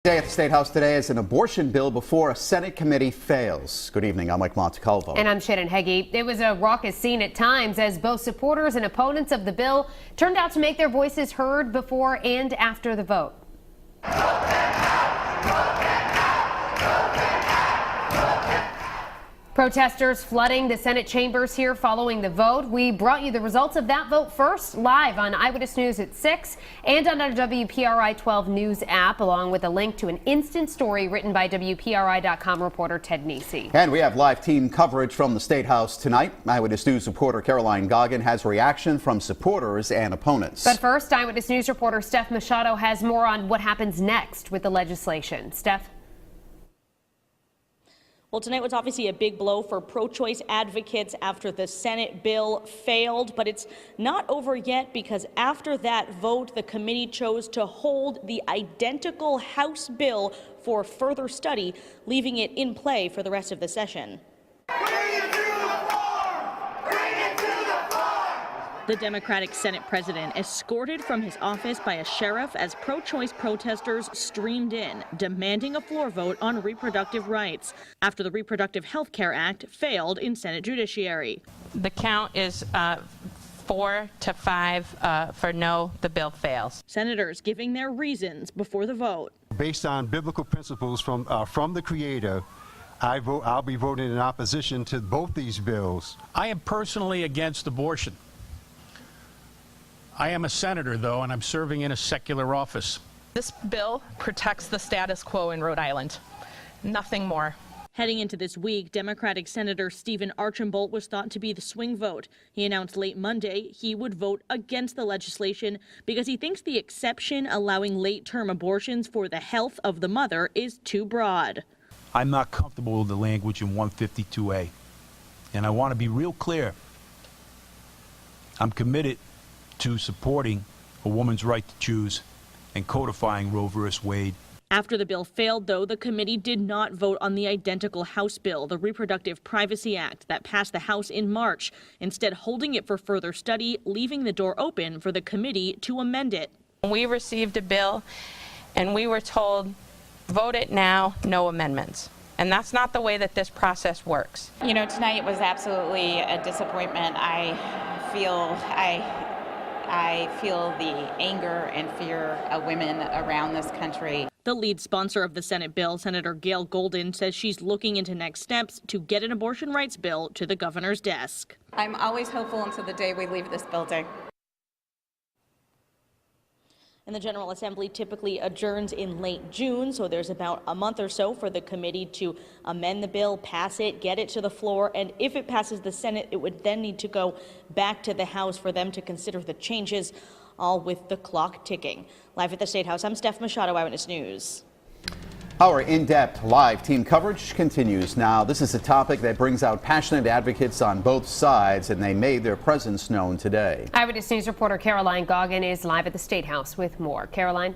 Day at the State House today as an abortion bill before a Senate committee fails. Good evening, I'm Mike Montecalvo. And I'm Shannon Heggie. It was a raucous scene at times as both supporters and opponents of the bill turned out to make their voices heard before and after the vote. Protesters flooding the Senate chambers here following the vote. We brought you the results of that vote first, live on Eyewitness News at 6 and on our WPRI 12 News app, along with a link to an instant story written by WPRI.com reporter Ted Nesi. And we have live team coverage from the State House tonight. Eyewitness News reporter Caroline Goggin has reaction from supporters and opponents. But first, Eyewitness News reporter Steph Machado has more on what happens next with the legislation. Steph? Well, tonight was obviously a big blow for pro-choice advocates after the Senate bill failed, but it's not over yet because after that vote, the committee chose to hold the identical House bill for further study, leaving it in play for the rest of the session. The Democratic Senate president escorted from his office by a sheriff as pro-choice protesters streamed in, demanding a floor vote on reproductive rights after the Reproductive Health Care Act failed in Senate Judiciary. The count is 4 to 5 for no, the bill fails. Senators giving their reasons before the vote. Based on biblical principles from the Creator, I'll be voting in opposition to both these bills. I am personally against abortion. I am a senator, though, and I'm serving in a secular office. This bill protects the status quo in Rhode Island. Nothing more. Heading into this week, Democratic Senator Stephen Archambault was thought to be the swing vote. He announced late Monday he would vote against the legislation because he thinks the exception allowing late-term abortions for the health of the mother is too broad. I'm not comfortable with the language in 152A, and I want to be real clear. I'm committed to supporting a woman's right to choose and codifying Roe v. Wade. After the bill failed, though, the committee did not vote on the identical House bill, the Reproductive Privacy Act, that passed the House in March, instead holding it for further study, leaving the door open for the committee to amend it. We received a bill and we were told, vote it now, no amendments. And that's not the way that this process works. You know, tonight was absolutely a disappointment. I feel the anger and fear of women around this country. The lead sponsor of the Senate bill, Senator Gail Golden, says she's looking into next steps to get an abortion rights bill to the governor's desk. I'm always hopeful until the day we leave this building. And the General Assembly typically adjourns in late June, so there's about a month or so for the committee to amend the bill, pass it, get it to the floor, and if it passes the Senate, it would then need to go back to the House for them to consider the changes, all with the clock ticking. Live at the State House, I'm Steph Machado, Eyewitness News. Our in-depth live team coverage continues now. This is a topic that brings out passionate advocates on both sides, and they made their presence known today. Eyewitness News reporter Caroline Goggin is live at the State House with more. Caroline?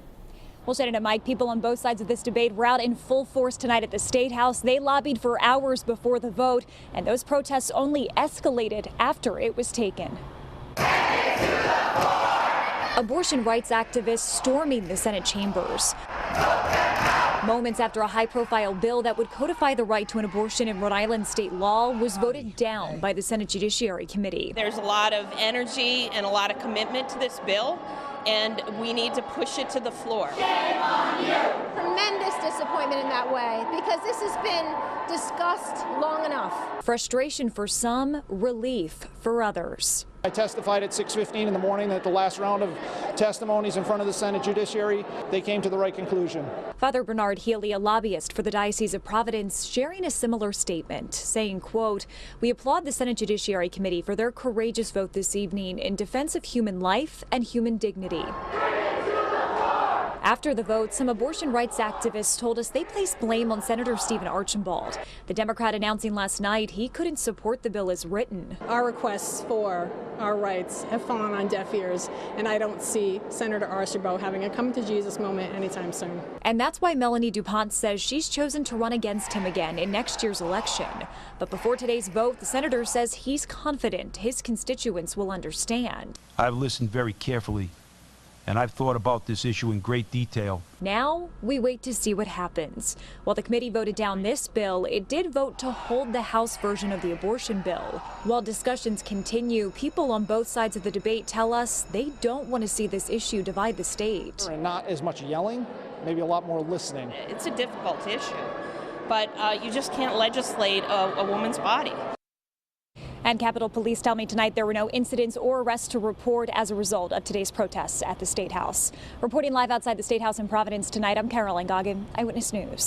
Well, Shannon and Mike, people on both sides of this debate were out in full force tonight at the State House. They lobbied for hours before the vote, and those protests only escalated after it was taken. Abortion rights activists storming the Senate chambers. Moments after a high-profile bill that would codify the right to an abortion in Rhode Island state law was voted down by the Senate Judiciary Committee. There's a lot of energy and a lot of commitment to this bill, and we need to push it to the floor. Shame on you! Tremendous disappointment in that way, because this has been discussed long enough. Frustration for some, relief for others. I testified at 6:15 in the morning at the last round of testimonies in front of the Senate Judiciary. They came to the right conclusion. Father Bernard Healy, a lobbyist for the Diocese of Providence, sharing a similar statement, saying, quote, "We applaud the Senate Judiciary Committee for their courageous vote this evening in defense of human life and human dignity." After the vote, some abortion rights activists told us they placed blame on Senator Stephen Archambault, the Democrat announcing last night he couldn't support the bill as written. Our requests for our rights have fallen on deaf ears, and I don't see Senator Archambault having a come-to-Jesus moment anytime soon. And that's why Melanie DuPont says she's chosen to run against him again in next year's election. But before today's vote, the senator says he's confident his constituents will understand. I've listened very carefully and I've thought about this issue in great detail. Now we wait to see what happens. While the committee voted down this bill, it did vote to hold the House version of the abortion bill. While discussions continue, people on both sides of the debate tell us they don't want to see this issue divide the state. And not as much yelling, maybe a lot more listening. It's a difficult issue, but you just can't legislate a woman's body. And Capitol Police tell me tonight there were no incidents or arrests to report as a result of today's protests at the State House. Reporting live outside the State House in Providence tonight, I'm Caroline Goggin, Eyewitness News.